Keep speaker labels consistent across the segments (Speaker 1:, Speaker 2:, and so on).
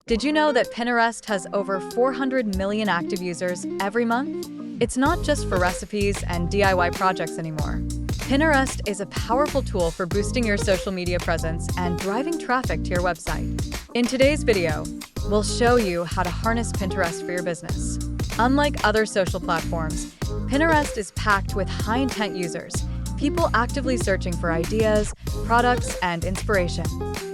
Speaker 1: Did you know that Pinterest has over 400 million active users every month? It's not just for recipes and DIY projects anymore. Pinterest is a powerful tool for boosting your social media presence and driving traffic to your website. In today's video, we'll show you how to harness Pinterest for your business. Unlike other social platforms, Pinterest is packed with high-intent users, people actively searching for ideas, products, and inspiration.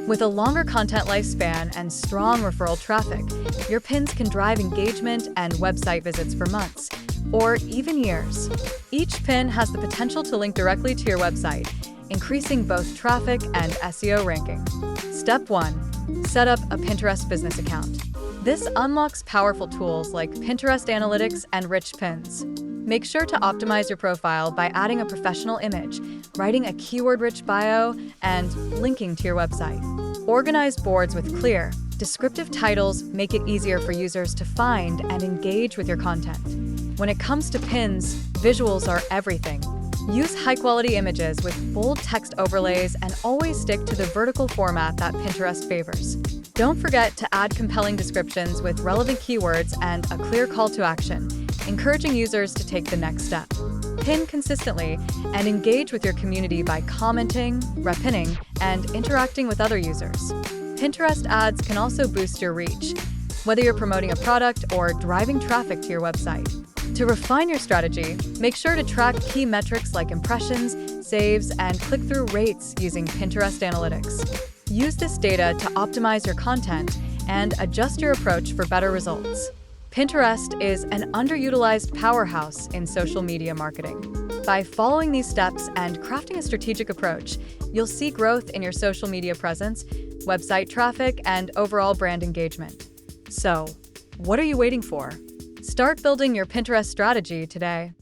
Speaker 1: With a longer content lifespan and strong referral traffic, your pins can drive engagement and website visits for months, or even years. Each pin has the potential to link directly to your website, increasing both traffic and SEO ranking. Step 1. Set up a Pinterest business account. This unlocks powerful tools like Pinterest Analytics and rich pins. Make sure to optimize your profile by adding a professional image, writing a keyword-rich bio, and linking to your website. Organize boards with clear, descriptive titles make it easier for users to find and engage with your content. When it comes to pins, visuals are everything. Use high-quality images with bold text overlays and always stick to the vertical format that Pinterest favors. Don't forget to add compelling descriptions with relevant keywords and a clear call to action, encouraging users to take the next step. Pin consistently and engage with your community by commenting, repinning, and interacting with other users. Pinterest ads can also boost your reach, whether you're promoting a product or driving traffic to your website. To refine your strategy, make sure to track key metrics like impressions, saves, and click-through rates using Pinterest Analytics. Use this data to optimize your content and adjust your approach for better results. Pinterest is an underutilized powerhouse in social media marketing. By following these steps and crafting a strategic approach, you'll see growth in your social media presence, website traffic, and overall brand engagement. So, what are you waiting for? Start building your Pinterest strategy today.